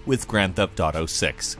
with Grand Theft Auto 6.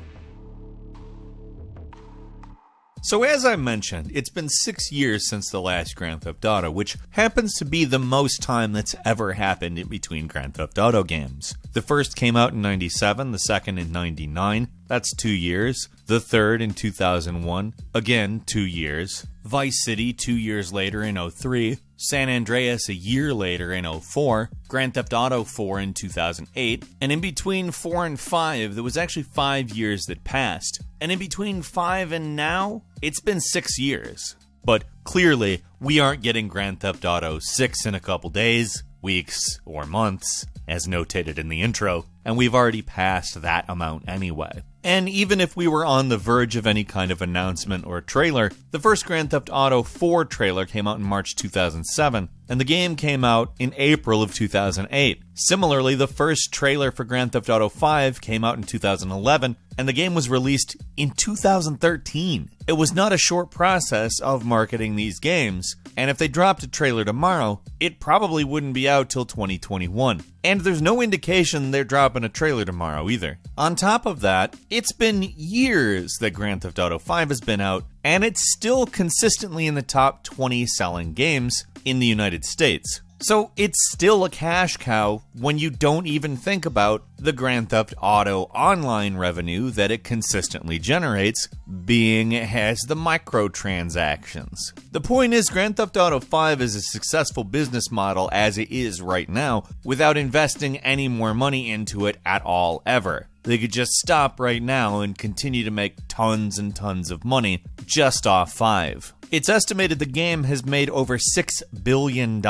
So as I mentioned, it's been 6 years since the last Grand Theft Auto, which happens to be the most time that's ever happened in between Grand Theft Auto games. The first came out in 97, the second in 99, that's 2 years. The third in 2001, again 2 years. Vice City 2 years later in 03. San Andreas a year later in 04, Grand Theft Auto 4 in 2008, and in between 4 and 5, there was actually 5 years that passed. And in between 5 and now, it's been 6 years. But clearly, we aren't getting Grand Theft Auto 6 in a couple days, weeks, or months, as notated in the intro, and we've already passed that amount anyway. And even if we were on the verge of any kind of announcement or trailer, the first Grand Theft Auto 4 trailer came out in March 2007, and the game came out in April of 2008. Similarly, the first trailer for Grand Theft Auto 5 came out in 2011, and the game was released in 2013. It was not a short process of marketing these games, and if they dropped a trailer tomorrow, it probably wouldn't be out till 2021. And there's no indication they're dropping a trailer tomorrow either. On top of that, it's been years that Grand Theft Auto 5 has been out, and it's still consistently in the top 20 selling games in the United States. So it's still a cash cow when you don't even think about the Grand Theft Auto online revenue that it consistently generates, being it has the microtransactions. The point is, Grand Theft Auto 5 is a successful business model as it is right now, without investing any more money into it at all ever. They could just stop right now and continue to make tons and tons of money just off 5. It's estimated the game has made over $6 billion,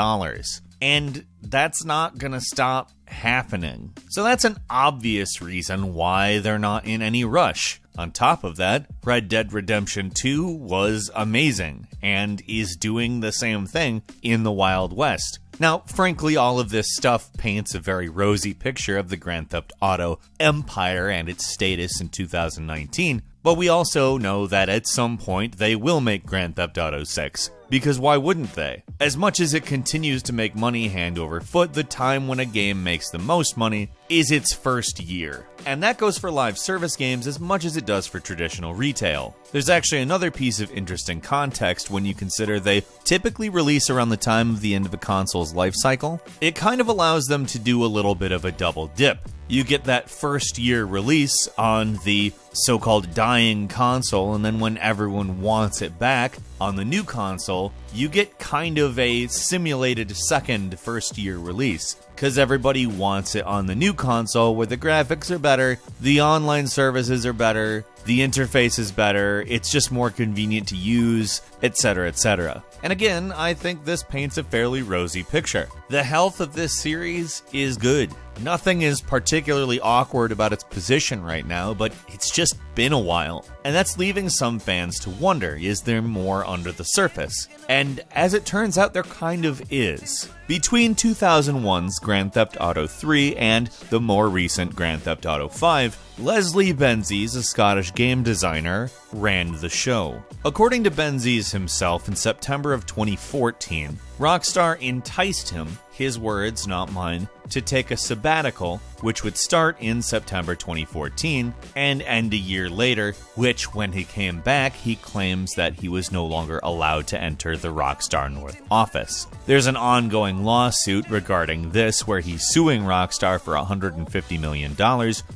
and that's not gonna stop happening. So that's an obvious reason why they're not in any rush. On top of that, Red Dead Redemption 2 was amazing, and is doing the same thing in the Wild West. Now, frankly, all of this stuff paints a very rosy picture of the Grand Theft Auto empire and its status in 2019, but we also know that at some point they will make Grand Theft Auto 6, because why wouldn't they? As much as it continues to make money hand over foot, the time when a game makes the most money is its first year. And that goes for live service games as much as it does for traditional retail. There's actually another piece of interesting context when you consider they typically release around the time of the end of a console's life cycle. It kind of allows them to do a little bit of a double dip. You get that first year release on the so-called dying console, and then when everyone wants it back on the new console, you get kind of a simulated second first year release, because everybody wants it on the new console where the graphics are better, the online services are better, the interface is better, it's just more convenient to use, etc., etc. And again, I think this paints a fairly rosy picture. The health of this series is good. Nothing is particularly awkward about its position right now, but it's just been a while. And that's leaving some fans to wonder, is there more under the surface? And as it turns out, there kind of is. Between 2001's Grand Theft Auto 3 and the more recent Grand Theft Auto 5, Leslie Benzies, a Scottish game designer, ran the show. According to Benzies himself, in September of 2014, Rockstar enticed him, his words, not mine, to take a sabbatical, which would start in September 2014 and end a year later, which, when he came back, he claims that he was no longer allowed to enter the Rockstar North office. There's an ongoing lawsuit regarding this where he's suing Rockstar for $150 million,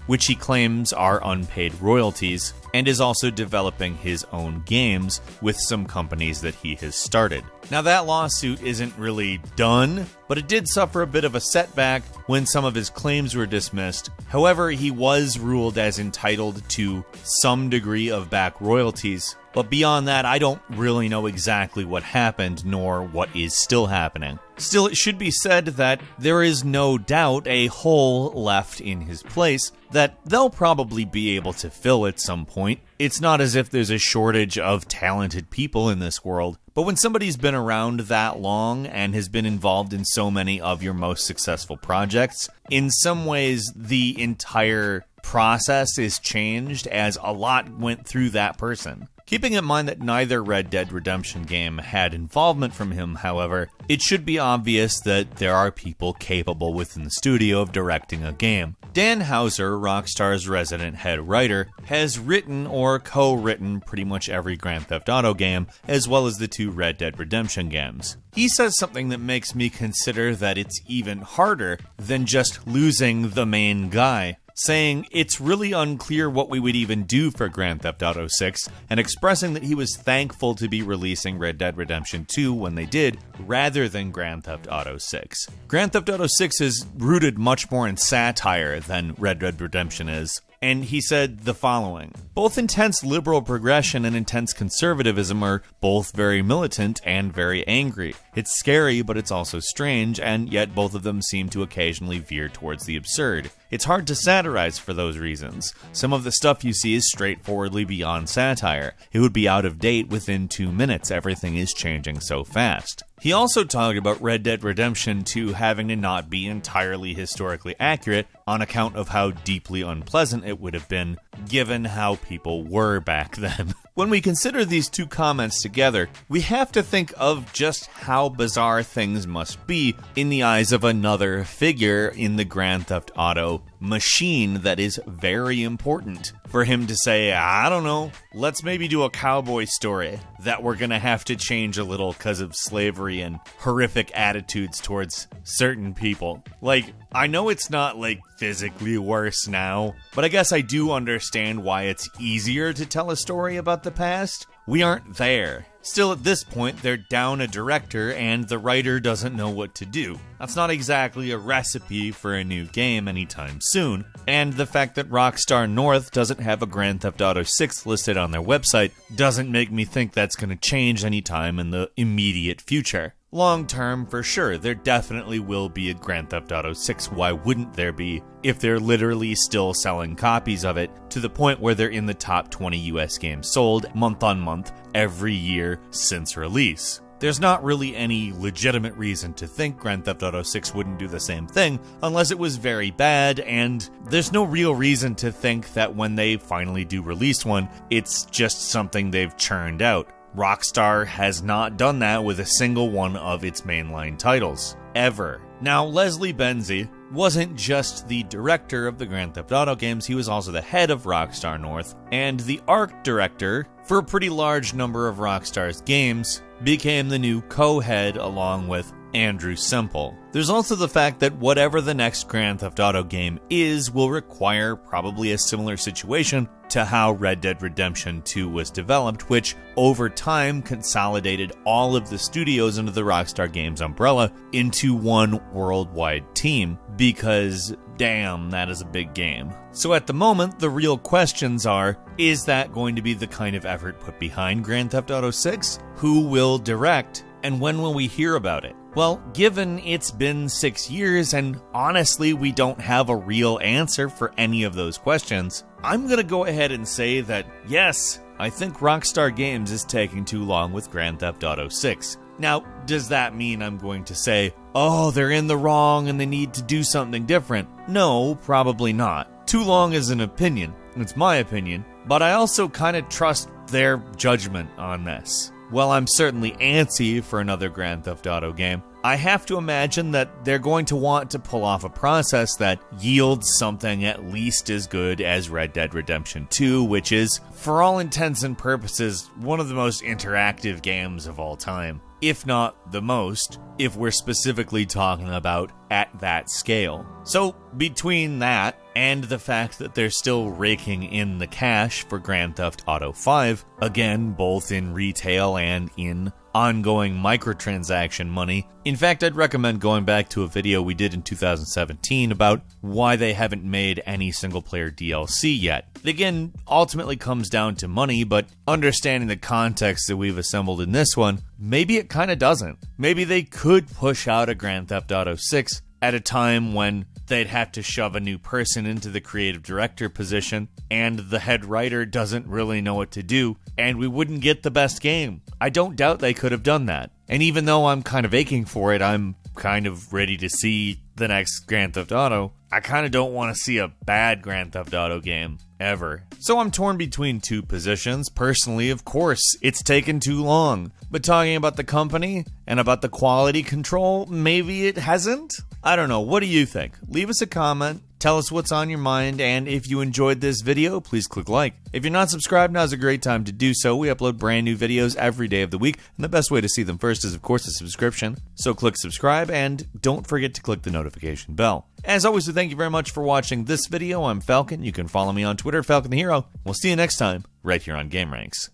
which he claims are unpaid royalties, and is also developing his own games with some companies that he has started. Now, that lawsuit isn't really done, but it did suffer a bit of a setback when some of his claims were dismissed. However, he was ruled as entitled to some degree of back royalties. But beyond that, I don't really know exactly what happened, nor what is still happening. Still, it should be said that there is no doubt a hole left in his place that they'll probably be able to fill at some point. It's not as if there's a shortage of talented people in this world, but when somebody's been around that long and has been involved in so many of your most successful projects, in some ways the entire process is changed as a lot went through that person. Keeping in mind that neither Red Dead Redemption game had involvement from him, however, it should be obvious that there are people capable within the studio of directing a game. Dan Houser, Rockstar's resident head writer, has written or co-written pretty much every Grand Theft Auto game, as well as the 2 Red Dead Redemption games. He says something that makes me consider that it's even harder than just losing the main guy, saying it's really unclear what we would even do for Grand Theft Auto 6, and expressing that he was thankful to be releasing Red Dead Redemption 2 when they did, rather than Grand Theft Auto 6. Grand Theft Auto 6 is rooted much more in satire than Red Dead Redemption is. And he said the following: both intense liberal progression and intense conservatism are both very militant and very angry. It's scary, but it's also strange, and yet both of them seem to occasionally veer towards the absurd. It's hard to satirize for those reasons. Some of the stuff you see is straightforwardly beyond satire. It would be out of date within 2 minutes. Everything is changing so fast. He also talked about Red Dead Redemption 2 having to not be entirely historically accurate on account of how deeply unpleasant it would have been given how people were back then. When we consider these 2 comments together, we have to think of just how bizarre things must be in the eyes of another figure in the Grand Theft Auto machine that is very important. For him to say, I don't know, let's maybe do a cowboy story that we're gonna have to change a little because of slavery and horrific attitudes towards certain people. Like, I know it's not like physically worse now, but I guess I do understand why it's easier to tell a story about the past. We aren't there. Still, at this point, they're down a director and the writer doesn't know what to do. That's not exactly a recipe for a new game anytime soon. And the fact that Rockstar North doesn't have a Grand Theft Auto 6 listed on their website doesn't make me think that's going to change anytime in the immediate future. Long term, for sure, there definitely will be a Grand Theft Auto 6. Why wouldn't there be if they're literally still selling copies of it to the point where they're in the top 20 US games sold month on month every year since release? There's not really any legitimate reason to think Grand Theft Auto 6 wouldn't do the same thing unless it was very bad, and there's no real reason to think that when they finally do release one, it's just something they've churned out. Rockstar has not done that with a single one of its mainline titles, ever. Now, Leslie Benzie wasn't just the director of the Grand Theft Auto games, he was also the head of Rockstar North, and the art director for a pretty large number of Rockstar's games, became the new co-head along with Andrew Semple. There's also the fact that whatever the next Grand Theft Auto game is will require probably a similar situation to how Red Dead Redemption 2 was developed, which over time consolidated all of the studios under the Rockstar Games umbrella into one worldwide team, because damn, that is a big game. So at the moment, the real questions are, is that going to be the kind of effort put behind Grand Theft Auto 6? Who will direct? And when will we hear about it? Well, given it's been 6 years and honestly we don't have a real answer for any of those questions, I'm gonna go ahead and say that yes, I think Rockstar Games is taking too long with Grand Theft Auto 6. Now, does that mean I'm going to say, oh, they're in the wrong and they need to do something different? No, probably not. Too long is an opinion. It's my opinion. But I also kind of trust their judgment on this. While I'm certainly antsy for another Grand Theft Auto game, I have to imagine that they're going to want to pull off a process that yields something at least as good as Red Dead Redemption 2, which is, for all intents and purposes, one of the most interactive games of all time. If not the most, if we're specifically talking about at that scale. So, between that and the fact that they're still raking in the cash for Grand Theft Auto 5, again, both in retail and in ongoing microtransaction money. In fact, I'd recommend going back to a video we did in 2017 about why they haven't made any single-player DLC yet. It again ultimately comes down to money, but understanding the context that we've assembled in this one, maybe it kind of doesn't. Maybe they could push out a Grand Theft Auto 6 at a time when they'd have to shove a new person into the creative director position, and the head writer doesn't really know what to do, and we wouldn't get the best game. I don't doubt they could have done that. And even though I'm kind of aching for it, I'm kind of ready to see the next Grand Theft Auto, I kind of don't want to see a bad Grand Theft Auto game ever. So I'm torn between two positions. Personally, of course, it's taken too long. But talking about the company and about the quality control, maybe it hasn't? I don't know. What do you think? Leave us a comment. Tell us what's on your mind, and if you enjoyed this video, please click like. If you're not subscribed, now's a great time to do so. We upload brand new videos every day of the week, and the best way to see them first is, of course, a subscription. So click subscribe, and don't forget to click the notification bell. As always, thank you very much for watching this video. I'm Falcon. You can follow me on Twitter, Falcon the Hero. We'll see you next time, right here on Game Ranks.